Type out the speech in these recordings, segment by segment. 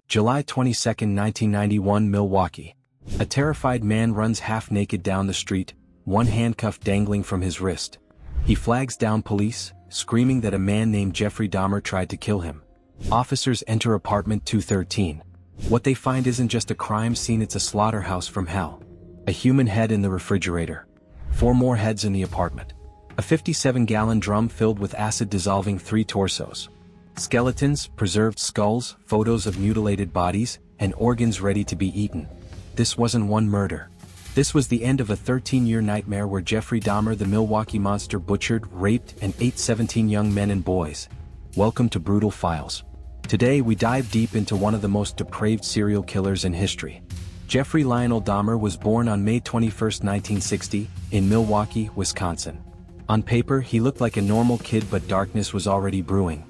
July 22, 1991, Milwaukee. A terrified man runs half-naked down the street, one handcuff dangling from his wrist. He flags down police, screaming that a man named Jeffrey Dahmer tried to kill him. Officers enter apartment 213. What they find isn't just a crime scene, it's a slaughterhouse from hell. A human head in the refrigerator. 4 more heads in the apartment. A 57-gallon drum filled with acid dissolving 3 torsos. Skeletons, preserved skulls, photos of mutilated bodies, and organs ready to be eaten. This wasn't one murder. This was the end of a 13-year nightmare where Jeffrey Dahmer, the Milwaukee Monster, butchered, raped, and ate 17 young men and boys. Welcome to Brutal Files. Today we dive deep into one of the most depraved serial killers in history. Jeffrey Lionel Dahmer was born on May 21, 1960, in Milwaukee, Wisconsin. On paper, he looked like a normal kid, but darkness was already brewing.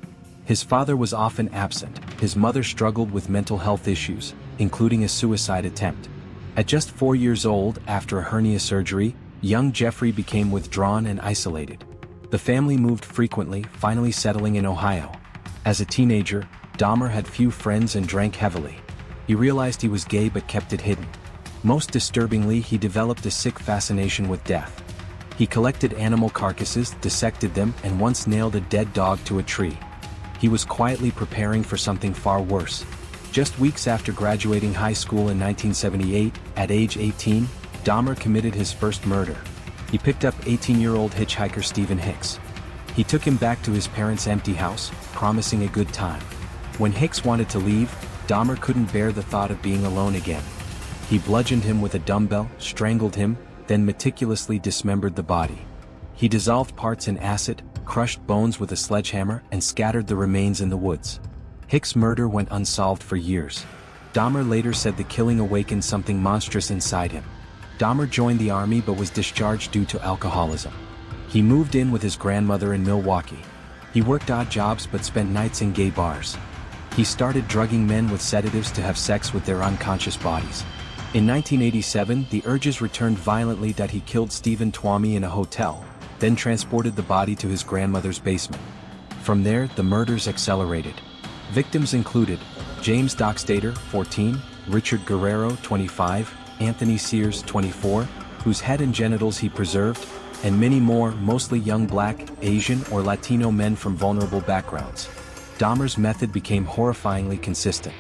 His father was often absent. His mother struggled with mental health issues, including a suicide attempt. At just 4 years old, after a hernia surgery, young Jeffrey became withdrawn and isolated. The family moved frequently, finally settling in Ohio. As a teenager, Dahmer had few friends and drank heavily. He realized he was gay but kept it hidden. Most disturbingly, he developed a sick fascination with death. He collected animal carcasses, dissected them, and once nailed a dead dog to a tree. He was quietly preparing for something far worse. Just weeks after graduating high school in 1978, at age 18, Dahmer committed his first murder. He picked up 18-year-old hitchhiker Stephen Hicks. He took him back to his parents' empty house, promising a good time. When Hicks wanted to leave, Dahmer couldn't bear the thought of being alone again. He bludgeoned him with a dumbbell, strangled him, then meticulously dismembered the body. He dissolved parts in acid, crushed bones with a sledgehammer, and scattered the remains in the woods. Hicks' murder went unsolved for years. Dahmer later said the killing awakened something monstrous inside him. Dahmer joined the army but was discharged due to alcoholism. He moved in with his grandmother in Milwaukee. He worked odd jobs but spent nights in gay bars. He started drugging men with sedatives to have sex with their unconscious bodies. In 1987, the urges returned violently that he killed Stephen Twomey in a hotel, then transported the body to his grandmother's basement. From there, the murders accelerated. Victims included James Dockstader, 14, Richard Guerrero, 25, Anthony Sears, 24, whose head and genitals he preserved, and many more, mostly young Black, Asian, or Latino men from vulnerable backgrounds. Dahmer's method became horrifyingly consistent.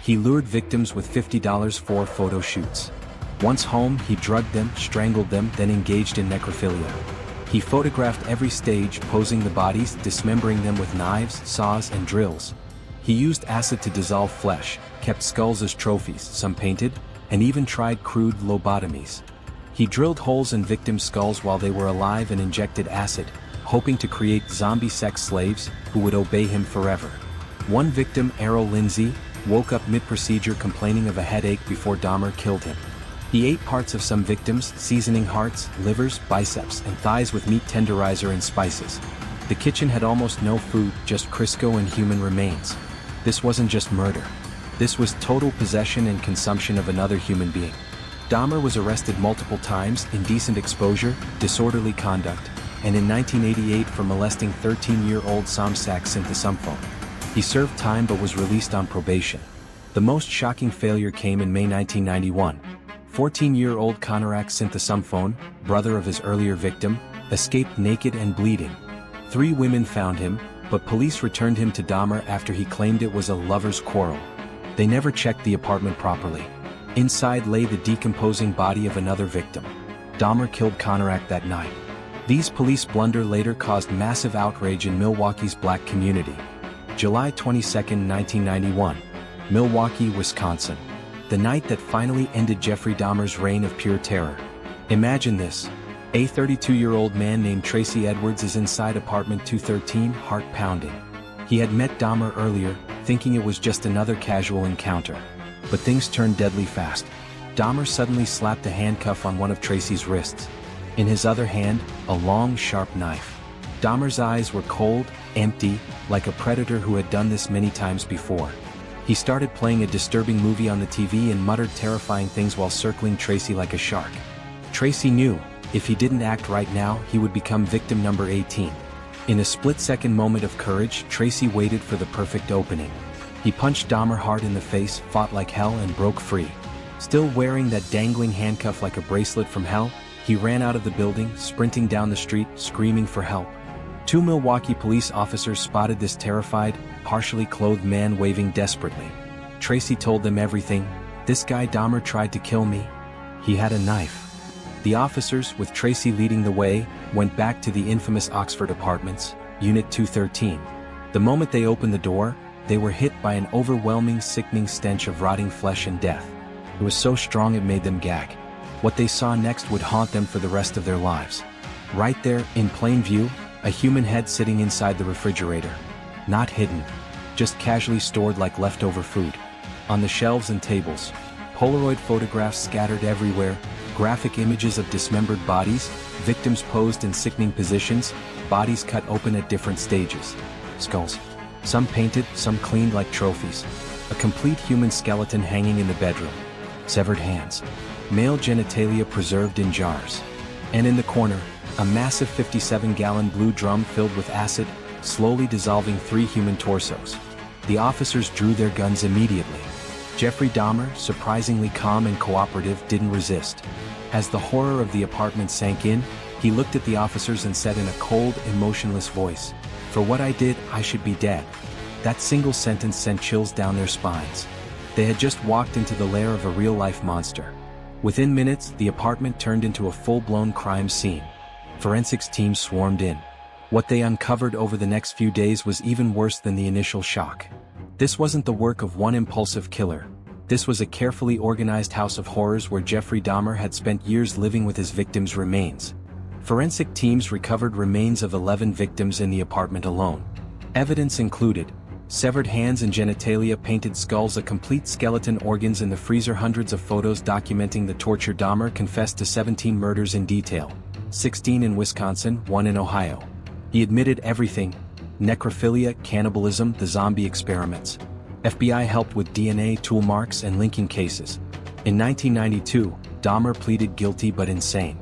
He lured victims with $50 for photo shoots. Once home, he drugged them, strangled them, then engaged in necrophilia. He photographed every stage, posing the bodies, dismembering them with knives, saws, and drills. He used acid to dissolve flesh, kept skulls as trophies, some painted, and even tried crude lobotomies. He drilled holes in victims' skulls while they were alive and injected acid, hoping to create zombie sex slaves who would obey him forever. One victim, Errol Lindsay, woke up mid-procedure complaining of a headache before Dahmer killed him. He ate parts of some victims, seasoning hearts, livers, biceps, and thighs with meat tenderizer and spices. The kitchen had almost no food, just Crisco and human remains. This wasn't just murder. This was total possession and consumption of another human being. Dahmer was arrested multiple times, indecent exposure, disorderly conduct, and in 1988 for molesting 13-year-old Somsak Synthesumphone. He served time but was released on probation. The most shocking failure came in May 1991. 14-year-old Konorak Synthesumphone, brother of his earlier victim, escaped naked and bleeding. 3 women found him, but police returned him to Dahmer after he claimed it was a lover's quarrel. They never checked the apartment properly. Inside lay the decomposing body of another victim. Dahmer killed Konorak that night. These police blunder later caused massive outrage in Milwaukee's Black community. July 22, 1991. Milwaukee, Wisconsin. The night that finally ended Jeffrey Dahmer's reign of pure terror. Imagine this. A 32-year-old man named Tracy Edwards is inside apartment 213, heart pounding. He had met Dahmer earlier, thinking it was just another casual encounter. But things turned deadly fast. Dahmer suddenly slapped a handcuff on one of Tracy's wrists. In his other hand, a long, sharp knife. Dahmer's eyes were cold, empty, like a predator who had done this many times before. He started playing a disturbing movie on the TV and muttered terrifying things while circling Tracy like a shark. Tracy knew, if he didn't act right now, he would become victim number 18. In a split-second moment of courage, Tracy waited for the perfect opening. He punched Dahmer hard in the face, fought like hell and broke free. Still wearing that dangling handcuff like a bracelet from hell, he ran out of the building, sprinting down the street, screaming for help. 2 Milwaukee police officers spotted this terrified, partially clothed man waving desperately. Tracy told them everything. "This guy Dahmer tried to kill me. He had a knife." The officers, with Tracy leading the way, went back to the infamous Oxford Apartments, Unit 213. The moment they opened the door, they were hit by an overwhelming, sickening stench of rotting flesh and death. It was so strong it made them gag. What they saw next would haunt them for the rest of their lives. Right there, in plain view, a human head sitting inside the refrigerator. Not hidden, just casually stored like leftover food. On the shelves and tables, Polaroid photographs scattered everywhere, graphic images of dismembered bodies, victims posed in sickening positions, bodies cut open at different stages. Skulls. Some painted, some cleaned like trophies. A complete human skeleton hanging in the bedroom. Severed hands. Male genitalia preserved in jars. And in the corner, a massive 57-gallon blue drum filled with acid, slowly dissolving 3 human torsos. The officers drew their guns immediately. Jeffrey Dahmer, surprisingly calm and cooperative, didn't resist. As the horror of the apartment sank in, he looked at the officers and said in a cold, emotionless voice, "For what I did, I should be dead." That single sentence sent chills down their spines. They had just walked into the lair of a real-life monster. Within minutes, the apartment turned into a full-blown crime scene. Forensics teams swarmed in. What they uncovered over the next few days was even worse than the initial shock. This wasn't the work of one impulsive killer. This was a carefully organized house of horrors where Jeffrey Dahmer had spent years living with his victims' remains. Forensic teams recovered remains of 11 victims in the apartment alone. Evidence included severed hands and genitalia, painted skulls, a complete skeleton, organs in the freezer, hundreds of photos documenting the torture. Dahmer confessed to 17 murders in detail, 16 in Wisconsin, 1 in Ohio. He admitted everything: necrophilia, cannibalism, the zombie experiments. FBI helped with DNA, tool marks, and linking cases. In 1992, Dahmer pleaded guilty but insane.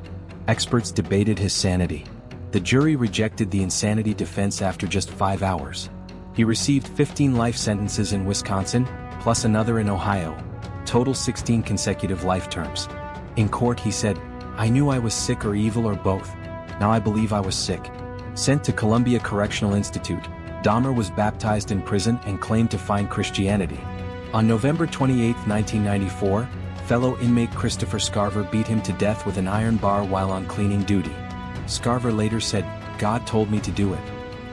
Experts debated his sanity. The jury rejected the insanity defense after just 5 hours. He received 15 life sentences in Wisconsin, plus another in Ohio. Total 16 consecutive life terms. In court he said, "I knew I was sick or evil or both. Now I believe I was sick." Sent to Columbia Correctional Institute, Dahmer was baptized in prison and claimed to find Christianity. On November 28, 1994, fellow inmate Christopher Scarver beat him to death with an iron bar while on cleaning duty. Scarver later said, "God told me to do it."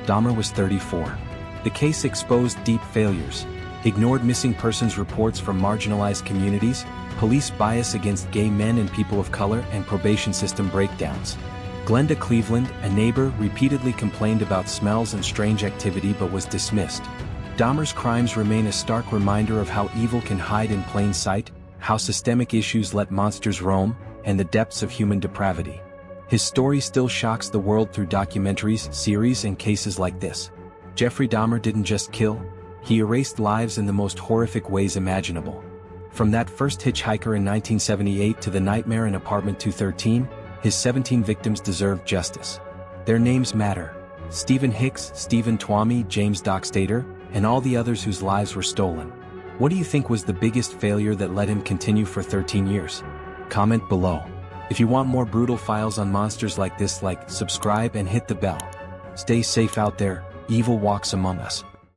Dahmer was 34. The case exposed deep failures: ignored missing persons reports from marginalized communities, police bias against gay men and people of color, and probation system breakdowns. Glenda Cleveland, a neighbor, repeatedly complained about smells and strange activity but was dismissed. Dahmer's crimes remain a stark reminder of how evil can hide in plain sight, how systemic issues let monsters roam, and the depths of human depravity. His story still shocks the world through documentaries, series, and cases like this. Jeffrey Dahmer didn't just kill, he erased lives in the most horrific ways imaginable. From that first hitchhiker in 1978 to the nightmare in apartment 213, his 17 victims deserve justice. Their names matter: Stephen Hicks, Stephen Twomey, James Dockstader, and all the others whose lives were stolen. What do you think was the biggest failure that let him continue for 13 years? Comment below. If you want more brutal files on monsters like this, like, subscribe, and hit the bell. Stay safe out there, evil walks among us.